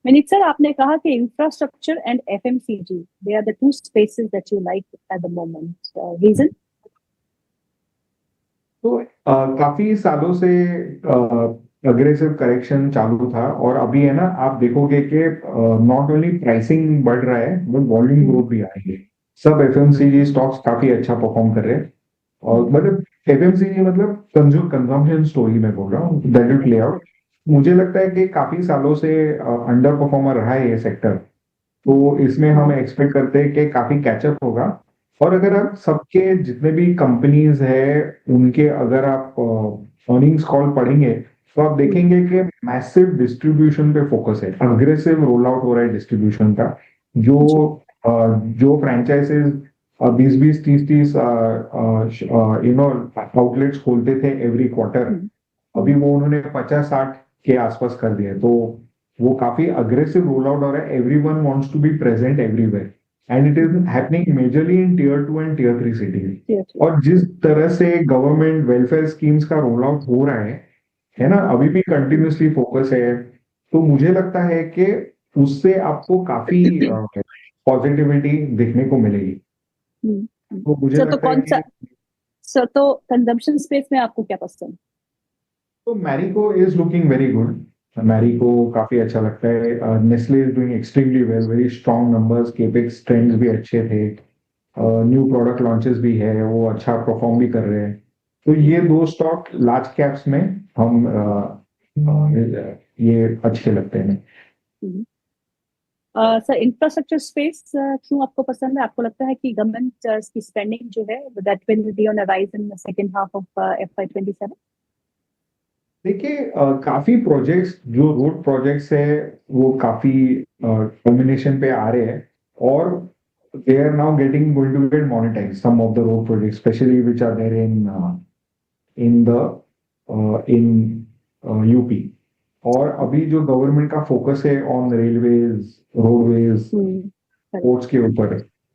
Vineet sir, आपने कहा कि infrastructure and FMCG they are the two spaces that you like at the moment, reason? तो काफी सालों से अग्रेसिव करेक्शन चालू था, और अभी है ना, आप देखोगे कि नॉट ओनली प्राइसिंग बढ़ रहा है बट वॉल्यूम ग्रोथ भी आ रही है। सब एफएमसीजी स्टॉक्स काफी अच्छा परफॉर्म कर रहे हैं। और मतलब एफएमसीजी मतलब कंजम्पशन स्टोरी में बोल रहा हूँ, दैट विल प्ले आउट। मुझे लगता है कि काफी सालों से अंडर परफॉर्मर रहा है ये सेक्टर। तो इसमें हम एक्सपेक्ट करते हैं कि काफी कैचअप होगा। और अगर आप सबके जितने भी कंपनीज है उनके अगर आप अर्निंग्स कॉल पढ़ेंगे, तो आप देखेंगे कि मैसिव डिस्ट्रीब्यूशन पे फोकस है, अग्रेसिव रोल आउट हो रहा है डिस्ट्रीब्यूशन का। जो जो फ्रेंचाइजेस 20-20, 30-30 आउटलेट्स खोलते थे एवरी क्वार्टर, अभी वो उन्होंने 50-60 के आसपास कर दिए। तो वो काफी अग्रेसिव रोल आउट हो रहा है। Everyone wants to be present everywhere, and it is happening majorly in tier 2 and tier 3 cities. और जिस तरह से गवर्नमेंट वेलफेयर स्कीम्स का रोल आउट हो रहा है ना, अभी भी कंटिन्यूसली फोकस है। तो मुझे लगता है कि उससे आपको काफी पॉजिटिविटी देखने को मिलेगी। तो मुझे सर, तो लगता है कौन सा, कि सर तो कंजम्पशन स्पेस में आपको क्या पसंद? तो Marico is looking very good. Marico काफी अच्छा लगता है। Nestle is doing extremely well, very strong numbers, capex trends भी अच्छे थे, न्यू प्रोडक्ट लॉन्चेस भी है, वो अच्छा परफॉर्म भी कर रहे हैं। तो ये दो स्टॉक लार्ज कैप्स में हम ये अच्छे लगते हैं। सर, इंफ्रास्ट्रक्चर स्पेस क्यों आपको पसंद है? आपको लगता है कि गवर्नमेंट की स्पेंडिंग जो है that will be on a rise in the second half of FY 27? देखिए, काफी प्रोजेक्ट्स जो रोड प्रोजेक्ट्स है वो काफी कॉम्बिनेशन पे आ रहे हैं, और they are now going to get monetized, some of the road projects, especially which are there in UP। और अभी जो गवर्नमेंट का फोकस है ऑन रेलवेज, रोडवेज, पोर्ट्स के ऊपर,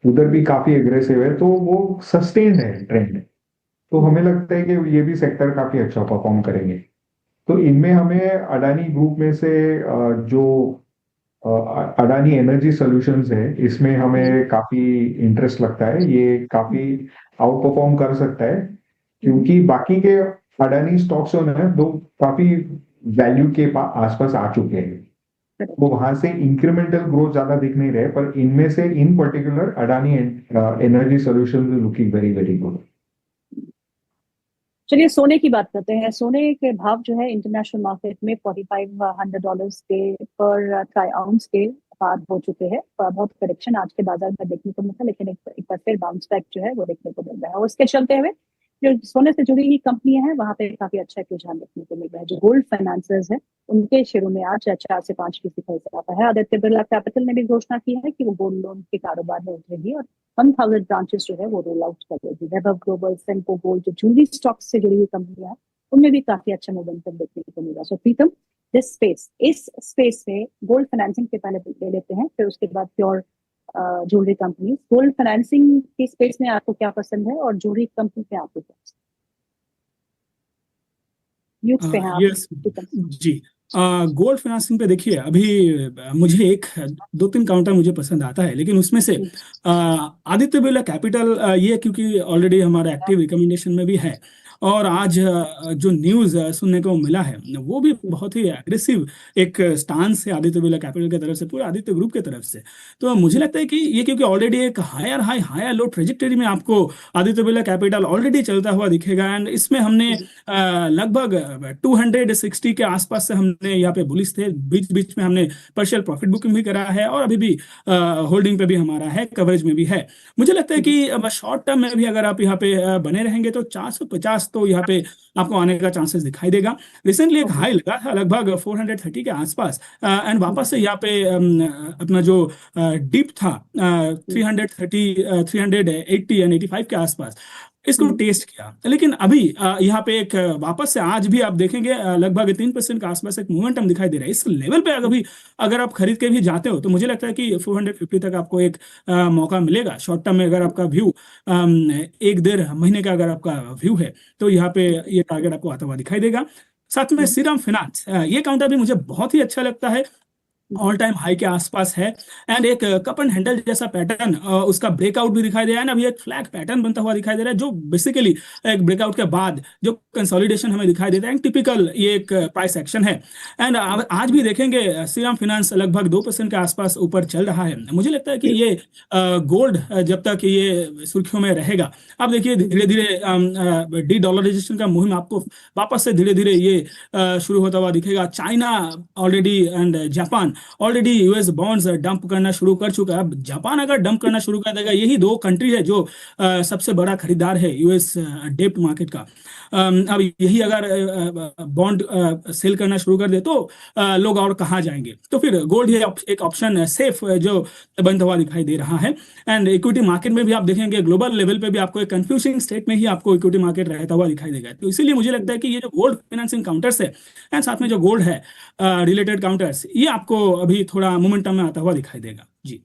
उधर भी काफी एग्रेसिव है, तो वो सस्टेन्ड है ट्रेंड। तो हमें लगता है कि ये भी सेक्टर काफी अच्छा परफॉर्म करेंगे। तो इनमें हमें अडानी ग्रुप में से जो अडानी एनर्जी सॉल्यूशंस है, इसमें हमें काफी इंटरेस्ट लगता है। ये काफी आउट परफॉर्म कर सकता है, क्योंकि बाकी के अडानी स्टॉक्स जो है दो काफी वैल्यू के आसपास आ चुके हैं। तो वहां से इंक्रीमेंटल ग्रोथ ज्यादा दिख नहीं रहे, पर इनमें से इन particular Adani energy solutions is looking very very good. चलिए सोने की बात करते हैं। सोने के भाव जो है इंटरनेशनल मार्केट में $4,500 के पर ट्राई आउंस के पार हो चुके हैं। बहुत करेक्शन आज के बाजार में देखने को मिला, लेकिन एक बार फिर बाउंस बैक जो है वो देखने को मिल रहा है। और उसके चलते हुए जो सोने से जुड़ी हुई कंपनियां हैं वहां पे काफी अच्छा रुझान देखने को मिल रहा है। जो गोल्ड फाइनेंसर्स है उनके शेयरों में आज 4 से 5% का इजाफा है। आदित्य बिरला कैपिटल ने भी घोषणा की है कि वो गोल्ड लोन के कारोबार में उतरेगी और 1000 ब्रांचेस जो है वो रोल आउट करेगी। वैभव ग्लोबल, सेंको गोल्ड, जो ज्वेलरी स्टॉक्स से जुड़ी हुई कंपनियां हैं उनमें भी काफी अच्छा मोमेंटम देखने को मिला। सो प्रीतम, इस स्पेस में गोल्ड फाइनेंसिंग के पहले ले लेते हैं, फिर उसके बाद pure jewellery company. Gold financing की स्पेस में आपको क्या पसंद है और ज्वेलरी कंपनी पे आपको क्या पसंद? म्यूट पे हैं आप यस जी। गोल्ड फाइनेंसिंग पे देखिए, अभी मुझे एक 2-3 काउंटर मुझे पसंद आता है, लेकिन उसमें से आदित्य बिरला कैपिटल ये क्योंकि ऑलरेडी हमारा एक्टिव रिकमेंडेशन में भी है, और आज जो न्यूज़ सुनने को मिला है वो भी बहुत ही एग्रेसिव एक स्टांस है आदित्य बिरला कैपिटल की तरफ से, पूरे आदित्य ग्रुप की तरफ से। तो मुझे लगता है कि ये क्योंकि ऑलरेडी एक higher high higher low trajectory में आपको आदित्य बिरला कैपिटल ऑलरेडी चलता हुआ दिखेगा, एंड इसमें हमने लगभग 260 के आसपास से हमने यहाँ पे बुलिश थे, बीच बीच में हमने पार्शियल प्रॉफिट बुकिंग भी करा है, और अभी भी होल्डिंग पे भी हमारा है, कवरेज में भी है। मुझे लगता है कि शॉर्ट टर्म में भी अगर आप यहाँ पे बने रहेंगे तो 450 तो यहाँ पे आपको आने का चांसेस दिखाई देगा। रिसेंटली एक हाई लगा था लगभग 430 के आसपास, एंड वापस से यहाँ पे अपना जो डिप था 330, 380 एंड 85 के आसपास, इसको टेस्ट किया। लेकिन अभी यहाँ पे एक वापस से आज भी आप देखेंगे लगभग 3% के आसपास एक मोमेंटम दिखाई दे रहा है। इस लेवल पे अगर आप खरीद के भी जाते हो तो मुझे लगता है कि 450 तक आपको एक मौका मिलेगा शॉर्ट टर्म में। अगर आपका व्यू 1-1.5 महीने का अगर आपका व्यू है तो यहाँ पे ये टारगेट आपको आता हुआ दिखाई देगा। साथ में श्रीराम फाइनेंस, ये काउंटर भी मुझे बहुत ही अच्छा लगता है। ऑल टाइम हाई के आसपास है, एंड एक कप एंड हैंडल जैसा पैटर्न उसका ब्रेकआउट भी दिखाई दे रहा है, अभी एक फ्लैग पैटर्न बनता हुआ दिखाई दे रहा है, जो बेसिकली एक ब्रेकआउट के बाद जो कंसोलिडेशन हमें दिखाई देता है, टिपिकल ये एक प्राइस एक्शन है। एंड आज भी देखेंगे श्रीराम फाइनेंस लगभग 2% के आसपास ऊपर चल रहा है। मुझे लगता है कि ये गोल्ड जब तक ये सुर्खियों में रहेगा, अब देखिए धीरे धीरे डी डॉलराइजेशन का मुहिम आपको वापस से धीरे धीरे ये शुरू होता हुआ दिखेगा। China already and Japan already US bonds dump करना शुरू कर चुका है। अब जापान अगर डंप करना शुरू कर देगा, यही दो कंट्री है जो सबसे बड़ा खरीदार है यूएस डेब्ट मार्केट का, अब यही अगर बॉन्ड सेल करना शुरू कर दे तो लोग और कहाँ जाएंगे। तो फिर गोल्ड ही एक ऑप्शन सेफ जो बनता हुआ दिखाई दे रहा है। एंड इक्विटी मार्केट में भी आप देखेंगे ग्लोबल लेवल पे भी आपको एक कंफ्यूजिंग स्टेट में ही आपको इक्विटी मार्केट रहता हुआ दिखाई देगा। तो इसीलिए मुझे लगता है कि ये जो गोल्ड फाइनेंसिंग काउंटर्स है एंड साथ में जो गोल्ड है रिलेटेड काउंटर्स, ये आपको अभी थोड़ा मोमेंटम में आता हुआ दिखाई देगा। जी